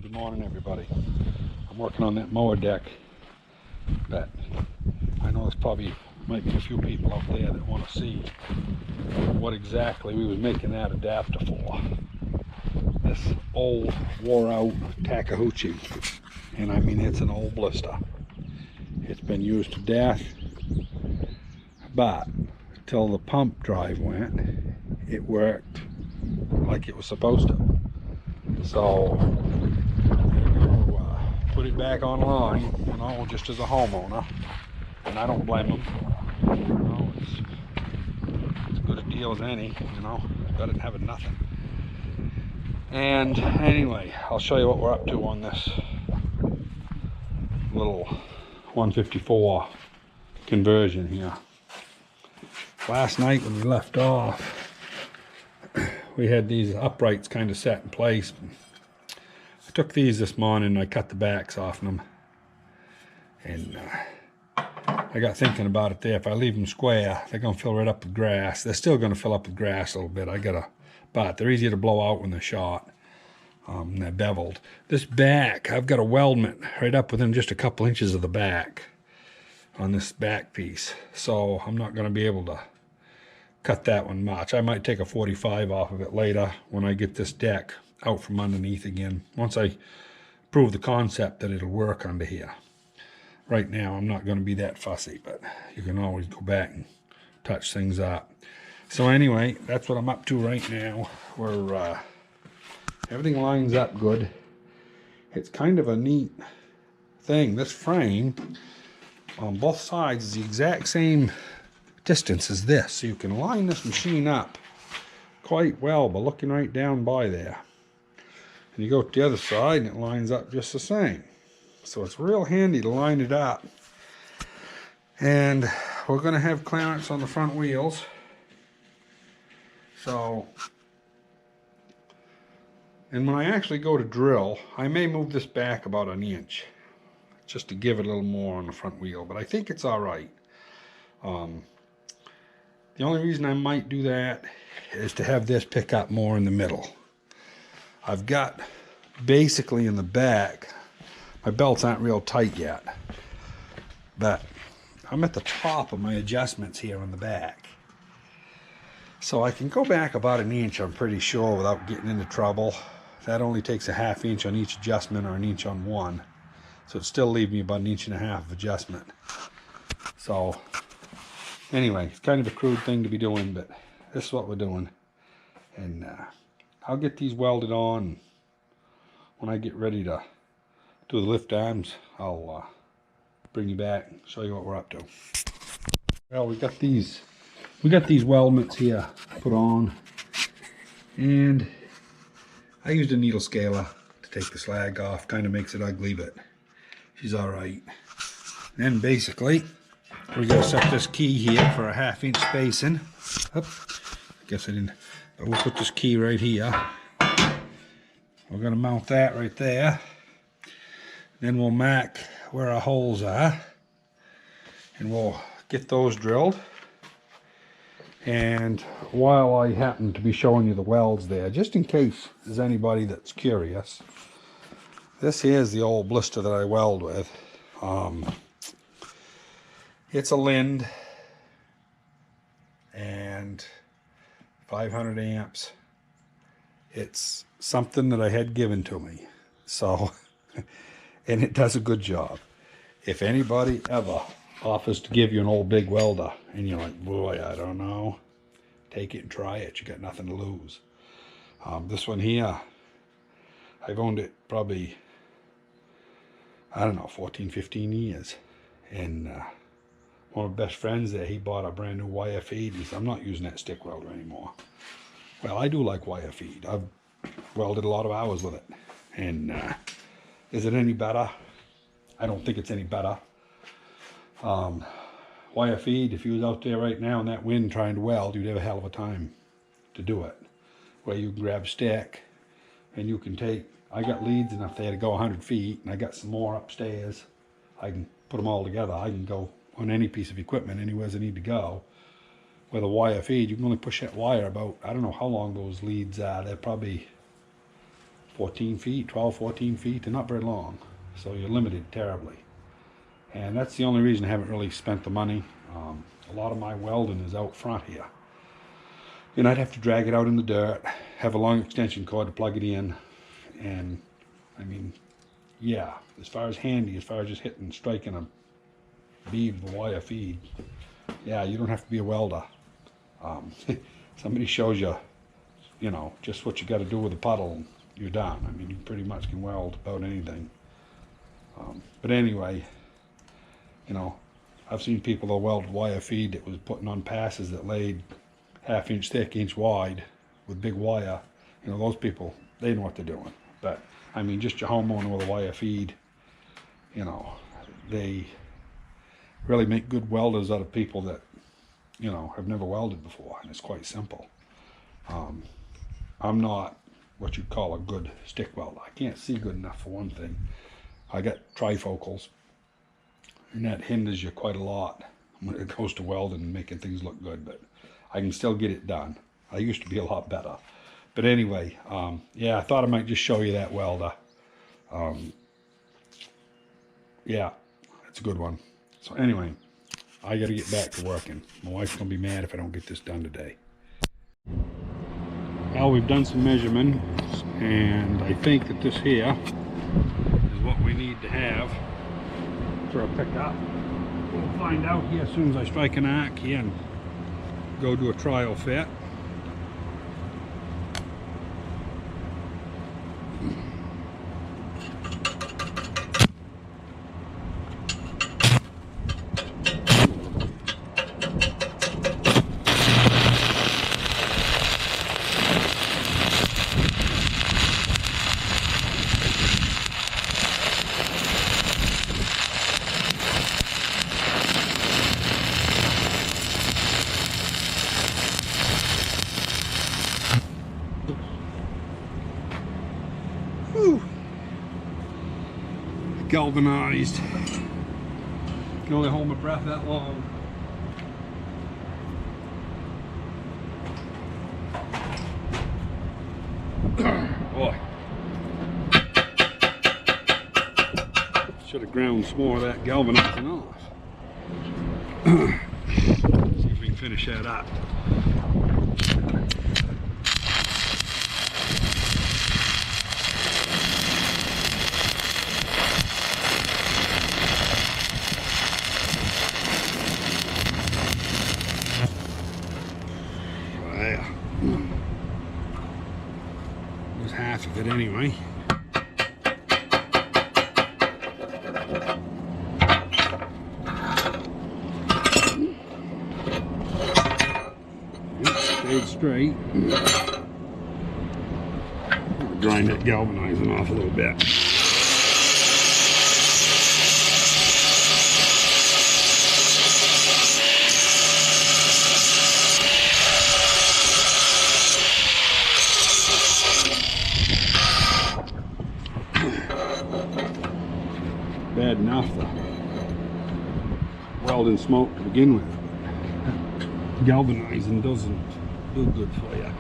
Good morning, everybody. I'm working on that mower deck, but I know there's probably might be a few people out there that want to see what exactly we was making that adapter for. This old wore out Takeuchi, and I mean it's an old blister. It's been used to death, but till the pump drive went, it worked like it was supposed to. So put it back online, you know, just as a homeowner, and I don't blame them. You know, it's as good a deal as any, you know, better than having nothing. And anyway, I'll show you what we're up to on this little 154 conversion here. Last night when we left off, we had these uprights kind of set in place. I took these this morning and I cut the backs off them, and I got thinking about it there. If I leave them square, they're going to fill right up with grass. They're still going to fill up with grass a little bit. But they're easier to blow out when they're short. They're beveled. This back, I've got a weldment right up within just a couple inches of the back on this back piece. So I'm not going to be able to cut that one much. I might take a 45 off of it later when I get this deck out from underneath again, once I prove the concept that it'll work under here. Right now I'm not going to be that fussy, but you can always go back and touch things up. So anyway, that's what I'm up to right now. We're everything lines up good. It's kind of a neat thing. This frame on both sides is the exact same distance as this, so you can line this machine up quite well by looking right down by there. And you go to the other side and it lines up just the same. So it's real handy to line it up. And we're going to have clearance on the front wheels. So, and when I actually go to drill, I may move this back about an inch just to give it a little more on the front wheel, but I think it's all right. The only reason I might do that is to have this pick up more in the middle. I've got basically in the back, my belts aren't real tight yet, but I'm at the top of my adjustments here on the back. So I can go back about an inch, I'm pretty sure, without getting into trouble. That only takes a ½ inch on each adjustment or an inch on one. So it still leaves me about an inch and a half of adjustment. So anyway, it's kind of a crude thing to be doing, but this is what we're doing. And I'll get these welded on. When I get ready to do the lift arms, I'll bring you back and show you what we're up to. Well, we got these weldments here put on, and I used a needle scaler to take the slag off. Kind of makes it ugly, but she's all right. Then basically, we're gonna set this key here for a ½ inch spacing. I guess I didn't, but we'll put this key right here. We're gonna mount that right there. Then we'll mark where our holes are, and we'll get those drilled. And while I happen to be showing you the welds there, just in case there's anybody that's curious, this here is the old blister that I weld with. It's a Lind and 500 amps. It's something that I had given to me. So, and it does a good job. If anybody ever offers to give you an old big welder and you're like, boy, I don't know, take it and try it. You got nothing to lose. This one here, I've owned it probably, I don't know, 14, 15 years. And one of my best friends there, he bought a brand new wire feed. He said, I'm not using that stick welder anymore. Well, I do like wire feed. I've welded a lot of hours with it. And is it any better? I don't think it's any better. Wire feed, if you was out there right now in that wind trying to weld, you'd have a hell of a time to do it. Where you can grab a stick and you can take, I got leads enough there to go 100 feet, and I got some more upstairs. I can put them all together. I can go on any piece of equipment anywhere I need to go. With a wire feed, you can only push that wire about, I don't know how long those leads are. They're probably 14 feet, 12, 14 feet. They're not very long, so you're limited terribly. And that's the only reason I haven't really spent the money. A lot of my welding is out front here. And I'd have to drag it out in the dirt, have a long extension cord to plug it in. And, I mean, yeah, as far as handy, as far as just hitting, striking a bead with a wire feed, yeah, you don't have to be a welder. Somebody shows you, you know, just what you got to do with a puddle, and you're done. I mean, you pretty much can weld about anything. But anyway, you know, I've seen people that weld wire feed that was putting on passes that laid half-inch thick, inch wide with big wire. You know, those people, they know what they're doing. But, I mean, just your homeowner with a wire feed, you know, they really make good welders out of people that, you know, have never welded before, and it's quite simple. I'm not what you'd call a good stick welder. I can't see good enough for one thing. I got trifocals, and that hinders you quite a lot when it goes to welding and making things look good, but I can still get it done. I used to be a lot better. But anyway, yeah, I thought I might just show you that welder. Yeah, it's a good one. So anyway, I got to get back to working. My wife's going to be mad if I don't get this done today. Well, we've done some measurements, and I think that this here is what we need to have for a pickup. We'll find out here as soon as I strike an arc here and go do a trial fit. Whew. Galvanized. Can only hold my breath that long. Boy. Should have ground some more of that galvanizing off. See if we can finish that up. Was half of it anyway. Stayed straight. Grind that galvanizing off a little bit. Bad enough the welding smoke to begin with. Galvanizing doesn't do good for you.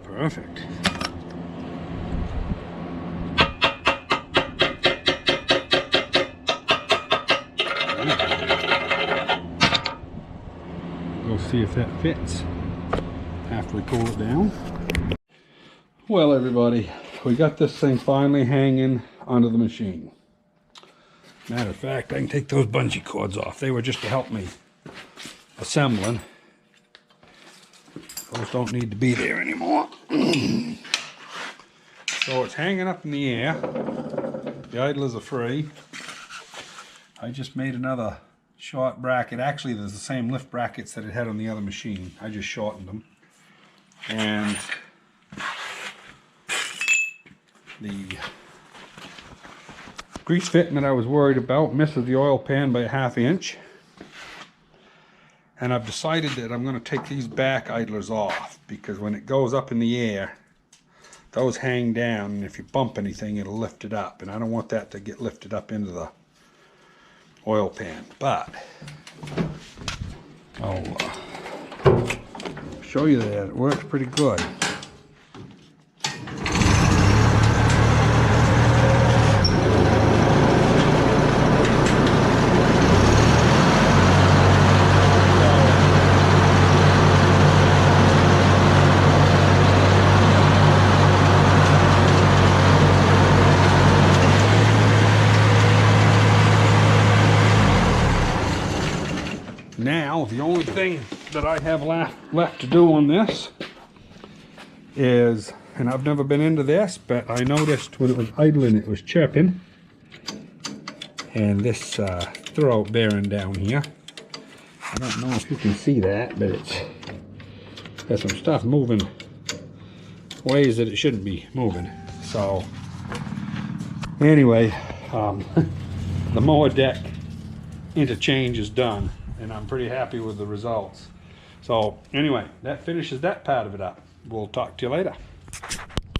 Perfect. Go see if that fits after we cool it down. Well, everybody, we got this thing finally hanging onto the machine. Matter of fact, I can take those bungee cords off. They were just to help me assembling. Those don't need to be there anymore. So it's hanging up in the air. The idlers are free. I just made another short bracket. Actually, there's the same lift brackets that it had on the other machine. I just shortened them. And grease fitting that I was worried about misses the oil pan by a 1/2 inch. And I've decided that I'm going to take these back idlers off, because when it goes up in the air, those hang down, and if you bump anything, it'll lift it up, and I don't want that to get lifted up into the oil pan. But I'll show you that it works pretty good. Now, the only thing that I have left to do on this is, and I've never been into this, but I noticed when it was idling it was chirping. And this throwout bearing down here, I don't know if you can see that, but it's got some stuff moving ways that it shouldn't be moving. So anyway, the mower deck interchange is done, and I'm pretty happy with the results. So anyway, that finishes that part of it up. We'll talk to you later.